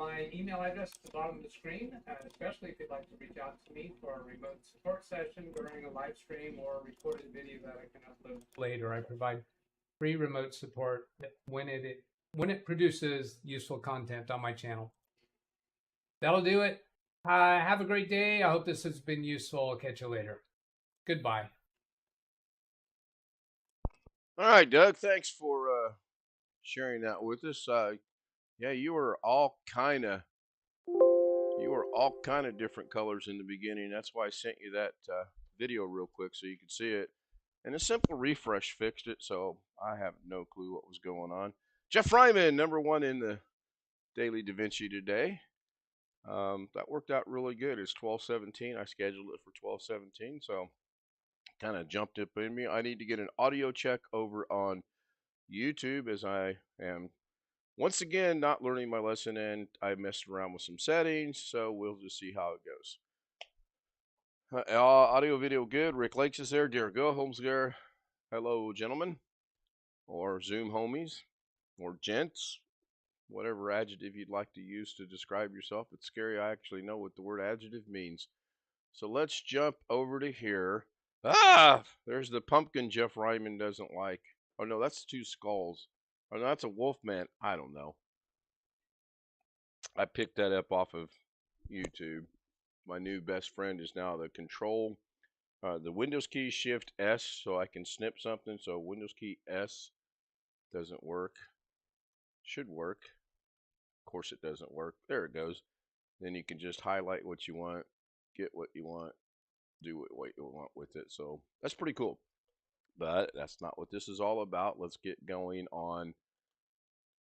My email address is at the bottom of the screen, especially if you'd like to reach out to me for a remote support session during a live stream or a recorded video that I can upload later. I provide free remote support when it produces useful content on my channel. That'll do it. Have a great day. I hope this has been useful. I'll catch you later. Goodbye. All right, Doug. Thanks for sharing that with us. Yeah, you were all kind of different colors in the beginning. That's why I sent you that video real quick so you could see it. And a simple refresh fixed it, so I have no clue what was going on. Jeff Ryman, #1 in the Daily Davinci today. That worked out really good. It's 12:17. I scheduled it for 12:17, so kind of jumped up in me. I need to get an audio check over on YouTube as I am once again not learning my lesson and I messed around with some settings, so we'll just see how it goes. Audio video good. Rick Lakes is there. Dear Go Holmes there. Hello, gentlemen, or Zoom homies, or gents, whatever adjective you'd like to use to describe yourself. It's scary. I actually know what the word adjective means. So let's jump over to here. Ah, there's the pumpkin Jeff Ryman doesn't like. Oh no, that's two skulls. Oh no, that's a wolf man. I don't know. I picked that up off of YouTube. My new best friend is now the control, the Windows key Shift S, so I can snip something. So Windows key S doesn't work. Should work. Of course, it doesn't work. There it goes. Then you can just highlight what you want, get what you want, do what you want with it. So that's pretty cool. But that's not what this is all about. Let's get going on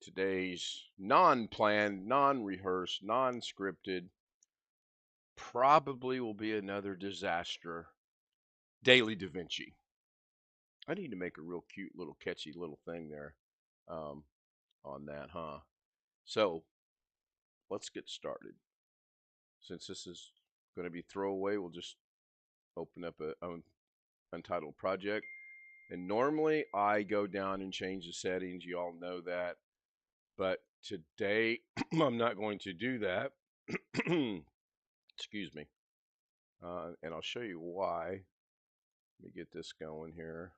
today's non-planned, non-rehearsed, non-scripted, probably will be another disaster Daily Davinci. I need to make a real cute little catchy little thing there on that, huh? So let's get started. Since this is going to be throwaway, we'll just open up an untitled project. And normally I go down and change the settings. You all know that. But today I'm not going to do that. Excuse me. And I'll show you why. Let me get this going here.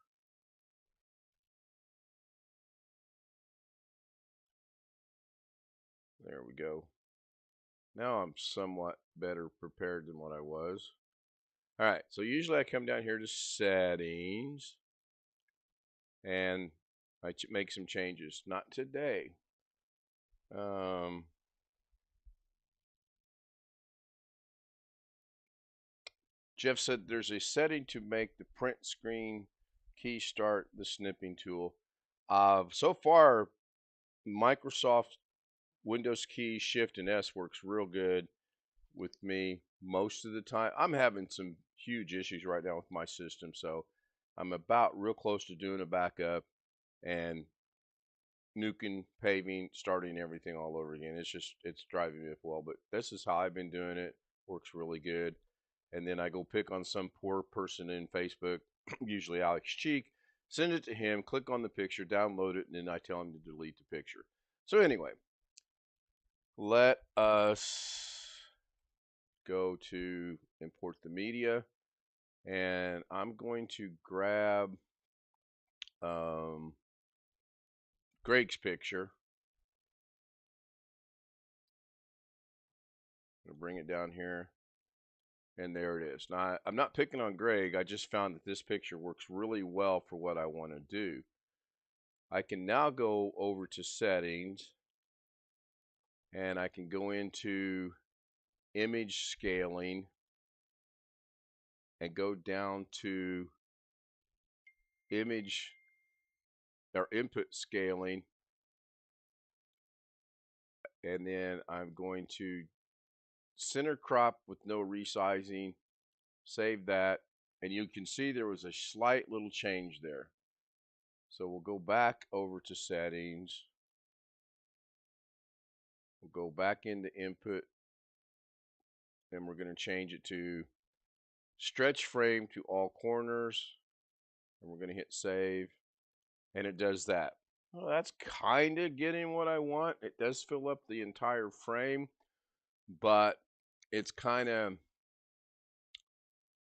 There we go. Now I'm somewhat better prepared than what I was. All right, so usually I come down here to settings and I make some changes. Not today. Jeff said there's a setting to make the print screen key start the snipping tool. So far, Microsoft Windows key Shift and S works real good with me most of the time. I'm having some huge issues right now with my system, so I'm about real close to doing a backup and nuking, paving, starting everything all over again. It's driving me up a wall, but this is how I've been doing it. Works really good. And then I go pick on some poor person in Facebook, usually Alex Cheek, send it to him, click on the picture, download it, and then I tell him to delete the picture. So anyway, let us go to import the media, and I'm going to grab Greg's picture. I'm going to bring it down here, and there it is. Now, I'm not picking on Greg. I just found that this picture works really well for what I want to do. I can now go over to settings, and I can go into image scaling and go down to image or input scaling, and then I'm going to center crop with no resizing, save that, and you can see there was a slight little change there. So we'll go back over to settings. We'll go back into input, and we're going to change it to stretch frame to all corners, and we're going to hit save, and it does that. Well, that's kind of getting what I want. It does fill up the entire frame, but it's kind of,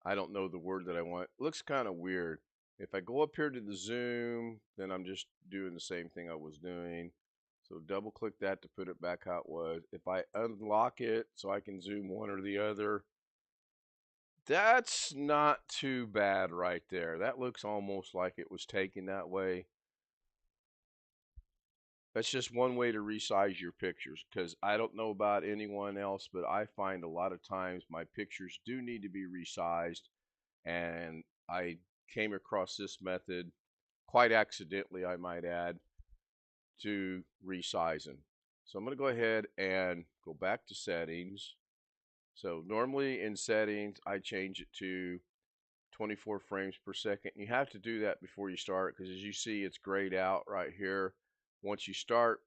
I don't know the word that I want. It looks kind of weird. If I go up here to the zoom, then I'm just doing the same thing I was doing. So double click that to put it back how it was. If I unlock it so I can zoom one or the other, that's not too bad right there. That looks almost like it was taken that way. That's just one way to resize your pictures, because I don't know about anyone else, but I find a lot of times my pictures do need to be resized, and I came across this method quite accidentally, I might add, to resizing. So I'm going to go ahead and go back to settings. So normally in settings, I change it to 24 frames per second. You have to do that before you start, because as you see, it's grayed out right here. Once you start,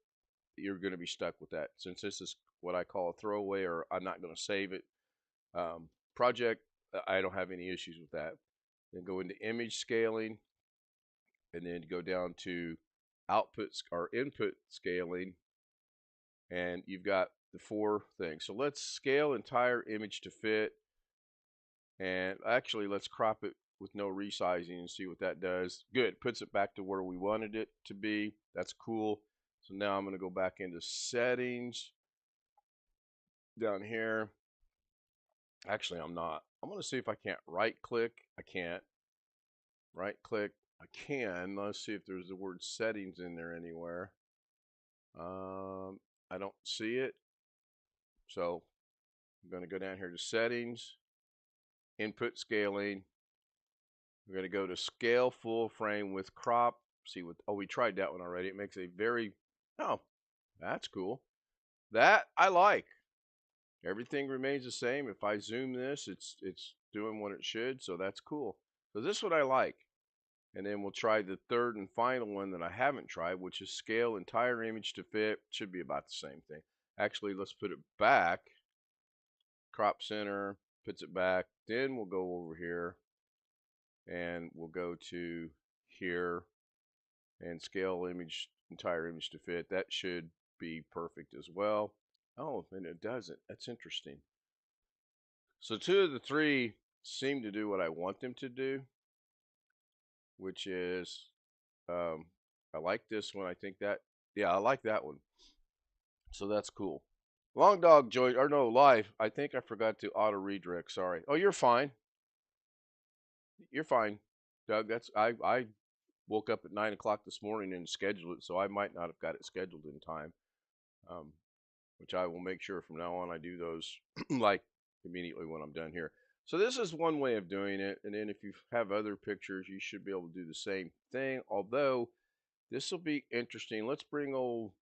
you're going to be stuck with that. Since this is what I call a throwaway, or I'm not going to save it project, I don't have any issues with that. Then go into image scaling, and then go down to outputs or input scaling, and you've got the four things. So let's scale entire image to fit, and actually let's crop it with no resizing and see what that does. Good, puts it back to where we wanted it to be. That's cool. So now I'm going to go back into settings down here. Actually, I'm not. I'm going to see if I can't right click. I can't. Right click. I can. Let's see if there's the word settings in there anywhere. I don't see it. So I'm going to go down here to settings, input scaling. We're going to go to scale full frame with crop. See what, oh, we tried that one already. It makes a very, oh, that's cool. That I like. Everything remains the same. If I zoom this, it's doing what it should, so that's cool. So this is what I like. And then we'll try the third and final one that I haven't tried, which is scale entire image to fit. Should be about the same thing. Actually, let's put it back. Crop center, puts it back. Then we'll go over here and we'll go to here and scale image, entire image to fit. That should be perfect as well. Oh, and it doesn't. That's interesting. So two of the three seem to do what I want them to do, which is, I like this one. I think that, yeah, I like that one. So that's cool. Long dog joy, or no, live. I think I forgot to auto redirect. Sorry. Oh, you're fine. You're fine, Doug. That's I woke up at 9 o'clock this morning and scheduled it, so I might not have got it scheduled in time. Um, which I will make sure from now on I do those like immediately when I'm done here. So this is one way of doing it, and then if you have other pictures, you should be able to do the same thing. Although this will be interesting. Let's bring old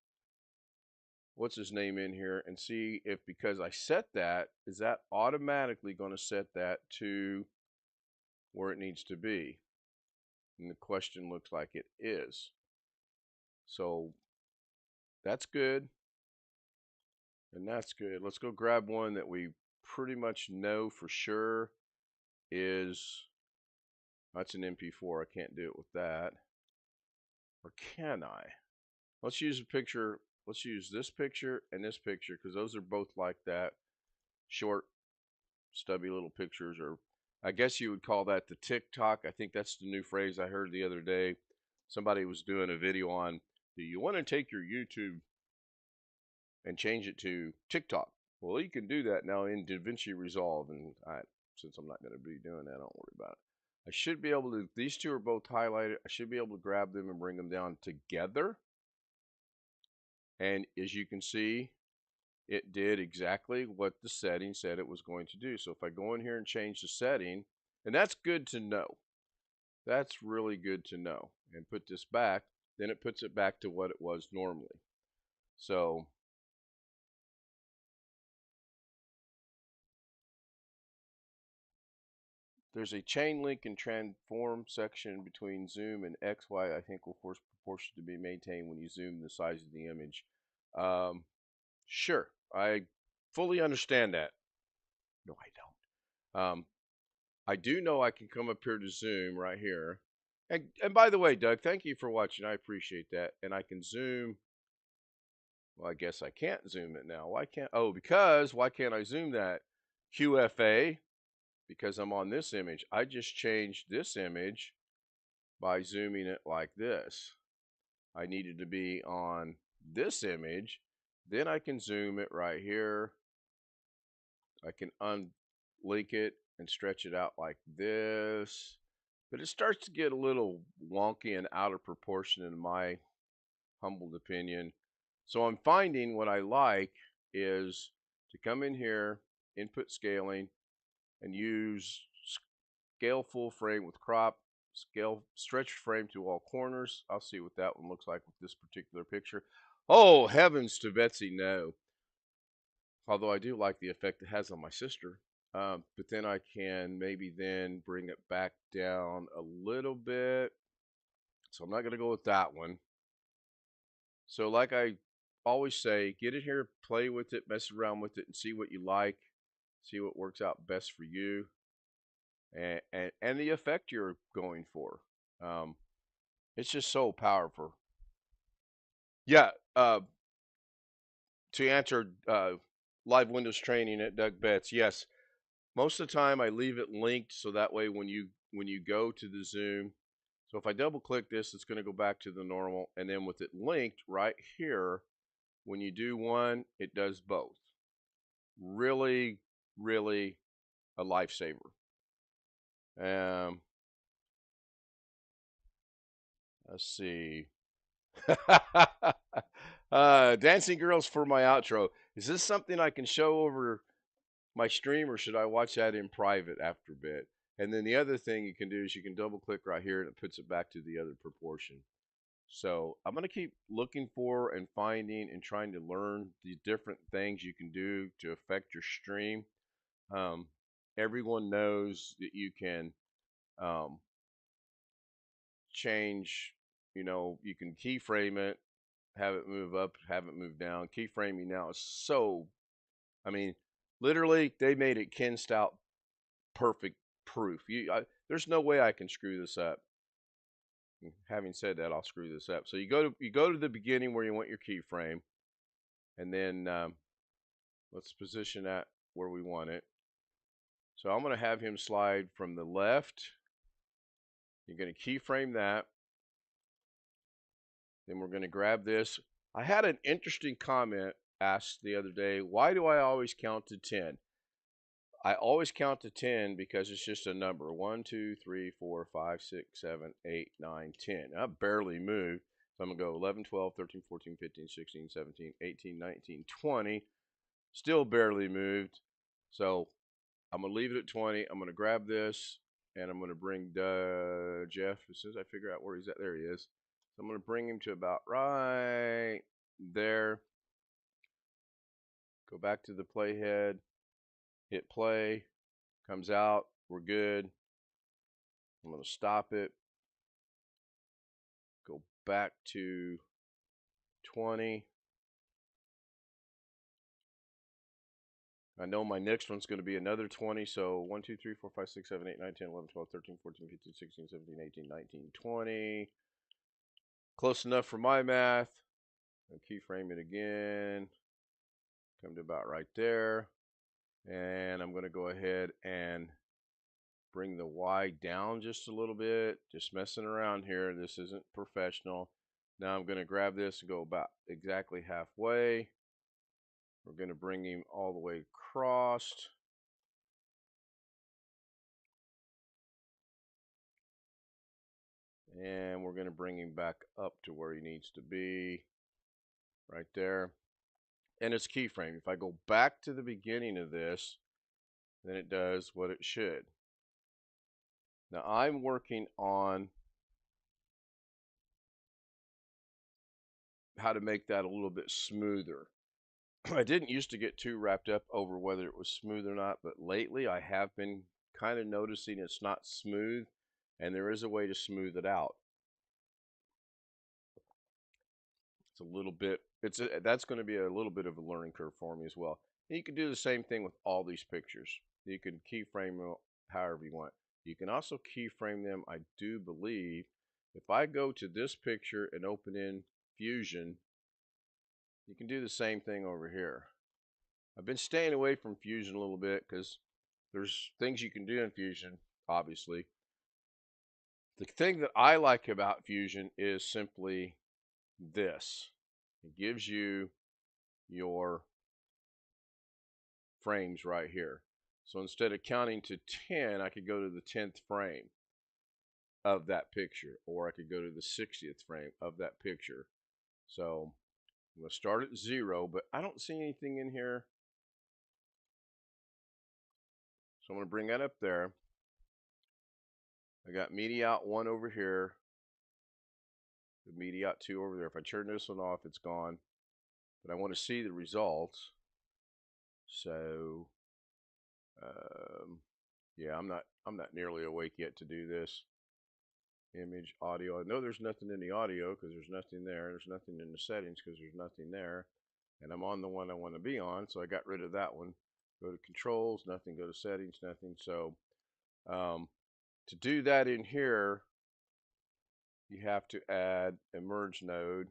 what's his name in here and see if, because I set that, is that automatically going to set that to where it needs to be? And the question looks like it is. So that's good. And that's good. Let's go grab one that we pretty much know for sure is, that's an MP4. I can't do it with that. Or can I? Let's use a picture. Let's use this picture and this picture, because those are both like that. Short, stubby little pictures, or I guess you would call that the TikTok. I think that's the new phrase I heard the other day. Somebody was doing a video on, do you want to take your YouTube and change it to TikTok? Well, you can do that now in Davinci Resolve, and since I'm not going to be doing that, don't worry about it. I should be able to, these two are both highlighted. I should be able to grab them and bring them down together. And as you can see, it did exactly what the setting said it was going to do. So if I go in here and change the setting, and that's good to know. That's really good to know. And put this back, then it puts it back to what it was normally. So there's a chain link and transform section between zoom and XY. I think will force proportion to be maintained when you zoom the size of the image. Sure, I fully understand that. No, I don't. I do know I can come up here to zoom right here, And by the way, Doug, thank you for watching. I appreciate that. And I can zoom. Well, I guess I can't zoom it now. Why can't? Oh, because why can't I zoom that? QFA, because I'm on this image. I just changed this image by zooming it like this. I needed to be on this image. Then I can zoom it right here. I can unlink it and stretch it out like this. But it starts to get a little wonky and out of proportion in my humbled opinion. So I'm finding what I like is to come in here, input scaling, and use scale full frame with crop, scale stretch frame to all corners. I'll see what that one looks like with this particular picture. Oh, heavens to Betsy, no. Although I do like the effect it has on my sister. But then I can maybe then bring it back down a little bit. So I'm not going to go with that one. So like I always say, get in here, play with it, mess around with it, and see what you like. See what works out best for you. And the effect you're going for. Um, it's just so powerful. Yeah, to answer live Windows training at Doug Betts, yes. Most of the time I leave it linked so that way when you go to the Zoom, so if I double click this, it's going to go back to the normal, and then with it linked right here, when you do one, it does both. Really, really a lifesaver. Um, let's see. Dancing Girls for my outro. Is this something I can show over my stream, or should I watch that in private after a bit? And then the other thing you can do is you can double click right here and it puts it back to the other proportion. So I'm going to keep looking for and finding and trying to learn the different things you can do to affect your stream. Um, everyone knows that you can um, change, you can keyframe it, have it move up, have it move down. Keyframing now is so, I mean, literally, they made it Ken Stout perfect proof. There's no way I can screw this up. Having said that, I'll screw this up. So you go to the beginning where you want your keyframe, and then let's position that where we want it. So I'm going to have him slide from the left. You're going to keyframe that. Then we're going to grab this. I had an interesting comment asked the other day. Why do I always count to 10? I always count to 10 because it's just a number. 1, 2, 3, 4, 5, 6, 7, 8, 9, 10. I barely moved. So I'm going to go 11, 12, 13, 14, 15, 16, 17, 18, 19, 20. Still barely moved. So I'm going to leave it at 20. I'm going to grab this and I'm going to bring Jeff as soon as I figure out where he's at. There he is. So I'm going to bring him to about right there. Go back to the playhead. Hit play. Comes out. We're good. I'm going to stop it. Go back to 20. I know my next one's going to be another 20. So 1, 2, 3, 4, 5, 6, 7, 8, 9, 10, 11, 12, 13, 14, 15, 16, 17, 18, 19, 20. Close enough for my math. I'll keyframe it again. Come to about right there. And I'm going to go ahead and bring the Y down just a little bit. Just messing around here. This isn't professional. Now I'm going to grab this and go about exactly halfway. We're going to bring him all the way across. And we're going to bring him back up to where he needs to be. Right there. And it's keyframe. If I go back to the beginning of this, then it does what it should. Now I'm working on how to make that a little bit smoother. I didn't used to get too wrapped up over whether it was smooth or not, but lately I have been kind of noticing it's not smooth, and there is a way to smooth it out. It's a little bit, that's going to be a little bit of a learning curve for me as well. And you can do the same thing with all these pictures. You can keyframe them however you want. You can also keyframe them, I do believe, If I go to this picture and open in Fusion, you can do the same thing over here. I've been staying away from Fusion a little bit because there's things you can do in Fusion, obviously. The thing that I like about Fusion is simply this. It gives you your frames right here. So instead of counting to 10, I could go to the 10th frame of that picture, or I could go to the 60th frame of that picture. So I'm going to start at 0, but I don't see anything in here. So I'm going to bring that up there. I got media out 1 over here, the media out 2 over there. If I turn this one off, it's gone. But I want to see the results. So yeah, I'm not nearly awake yet to do this. Image, audio. I know there's nothing in the audio because there's nothing there. There's nothing in the settings because there's nothing there. And I'm on the one I want to be on, so I got rid of that one. Go to controls, nothing. Go to settings, nothing. So to do that in here, you have to add a merge node.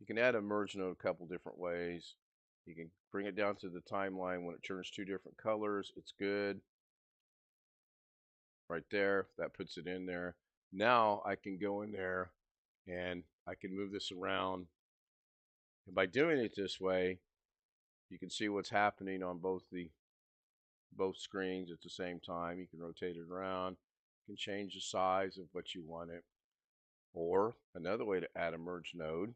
You can add a merge node a couple different ways. You can bring it down to the timeline when it turns 2 different colors. It's good. Right there, that puts it in there. Now I can go in there and I can move this around. And by doing it this way, you can see what's happening on both screens at the same time. You can rotate it around. You can change the size of what you want it. Or another way to add a merge node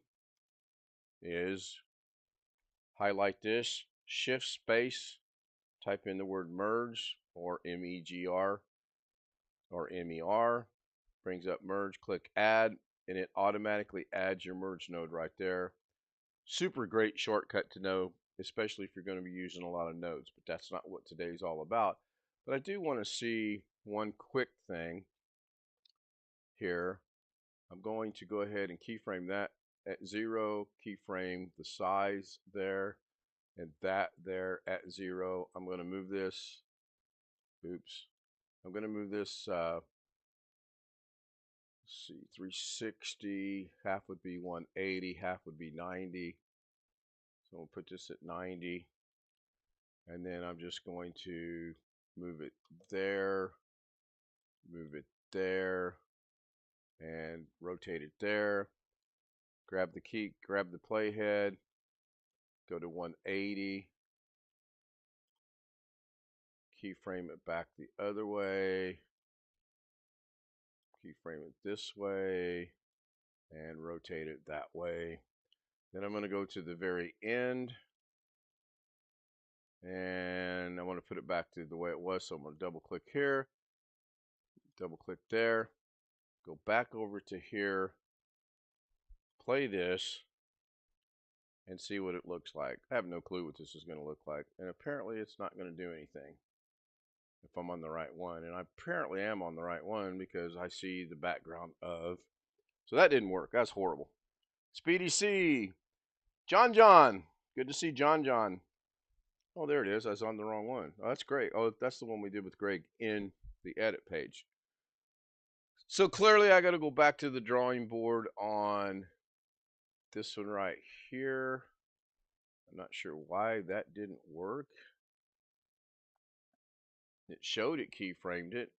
is highlight this, shift space, type in the word merge or MEGR or MER, brings up merge, click add, and it automatically adds your merge node right there. Super great shortcut to know, especially if you're going to be using a lot of nodes, but that's not what today's all about. But I do want to see one quick thing here. I'm going to go ahead and keyframe that at 0, keyframe the size there, and that there at 0. I'm going to move this, oops, I'm going to move this, let's see, 360, half would be 180, half would be 90. So we'll put this at 90. And then I'm just going to move it there, move it there, and rotate it there. Grab the key, grab the playhead, go to 180, keyframe it back the other way, keyframe it this way, and rotate it that way. Then I'm going to go to the very end, and I want to put it back to the way it was. So I'm going to double click here, double click there, go back over to here, play this, and see what it looks like. I have no clue what this is going to look like, and apparently it's not going to do anything if I'm on the right one, and I apparently am on the right one because I see the background of. So that didn't work. That's horrible. Speedy C, John, good to see John. Oh, there it is. I was on the wrong one. Oh, that's great. Oh, that's the one we did with Greg in the edit page. So clearly I got to go back to the drawing board on this one right here. I'm not sure why that didn't work. It showed it keyframed it.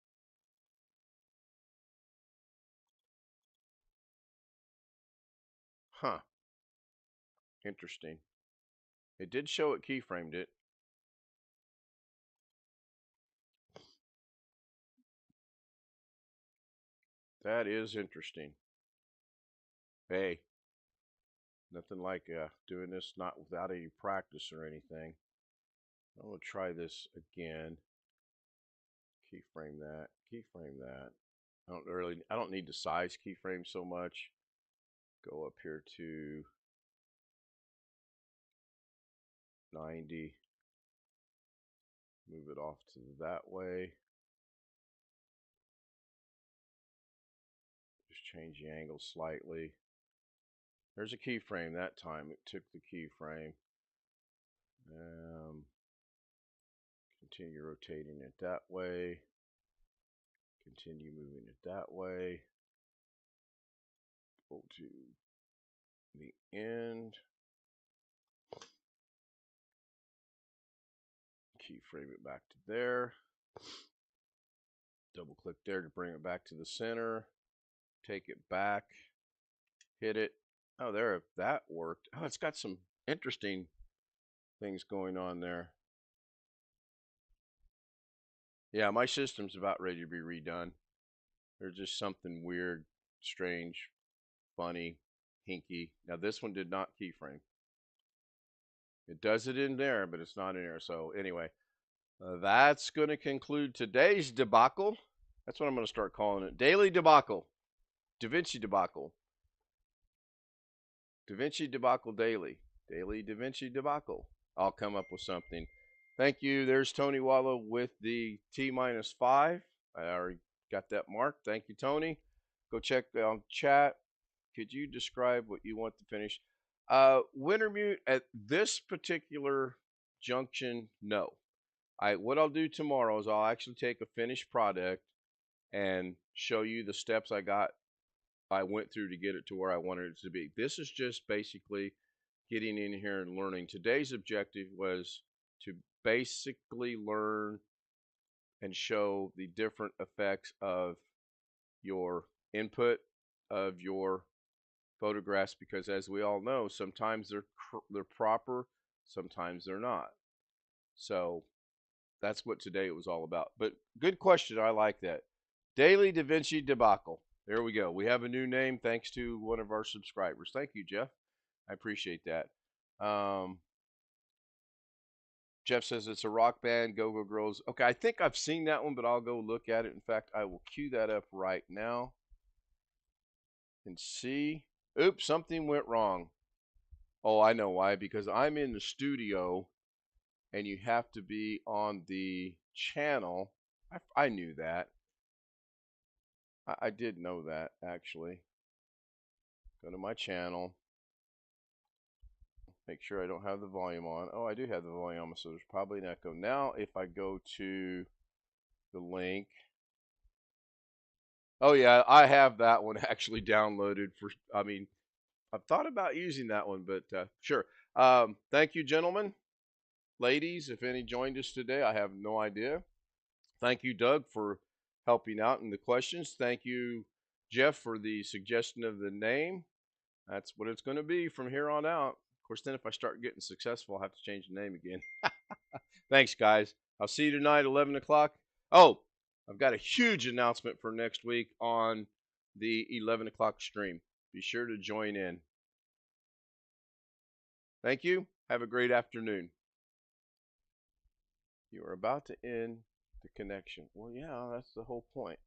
Huh. Interesting. It did show it keyframed it. That is interesting. Hey, nothing like doing this not without any practice or anything. I'm going to try this again. Keyframe that. Keyframe that. I don't need the size keyframe so much. Go up here to 90. Move it off to that way. Just change the angle slightly. There's a keyframe that time. It took the keyframe. Continue rotating it that way. Continue moving it that way. Go to the end. Keyframe it back to there. Double click there to bring it back to the center. Take it back. Hit it. Oh, there, that worked. Oh, it's got some interesting things going on there. Yeah, my system's about ready to be redone. There's just something weird, strange, funny, hinky. Now, this one did not keyframe. It does it in there, but it's not in there. So, anyway, that's going to conclude today's debacle. That's what I'm going to start calling it. Daily debacle. Davinci debacle. Davinci debacle daily. Daily Davinci debacle. I'll come up with something. Thank you. There's Tony Wallow with the T-5. I already got that marked. Thank you, Tony. Go check on chat. Could you describe what you want to finish? Wintermute at this particular junction, no. What I'll do tomorrow is I'll actually take a finished product and show you the steps I went through to get it to where I wanted it to be. This is just basically getting in here and learning. Today's objective was to basically learn and show the different effects of your input of your photographs, because as we all know, sometimes they're proper, sometimes they're not. So that's what today was all about. But good question. I like that. Daily Davinci debacle. There we go. We have a new name thanks to one of our subscribers. Thank you, Jeff. I appreciate that. Jeff says it's a rock band, Go Go Girls. Okay, I think I've seen that one, but I'll go look at it. In fact, I will cue that up right now and see. Oops, something went wrong. Oh, I know why. Because I'm in the studio, and you have to be on the channel. I knew that. I did know that, actually. Go to my channel. Make sure I don't have the volume on. Oh, I do have the volume on, so there's probably an echo. Now, if I go to the link. Oh, yeah, I have that one actually downloaded for, I mean, I've thought about using that one, but sure. Thank you, gentlemen. Ladies, if any joined us today, I have no idea. Thank you, Doug, for helping out in the questions. Thank you, Jeff, for the suggestion of the name. That's what it's going to be from here on out. Of course, then if I start getting successful, I'll have to change the name again. Thanks, guys. I'll see you tonight, 11 o'clock. Oh, I've got a huge announcement for next week on the 11 o'clock stream. Be sure to join in. Thank you. Have a great afternoon. You are about to end the connection. Well, yeah, that's the whole point.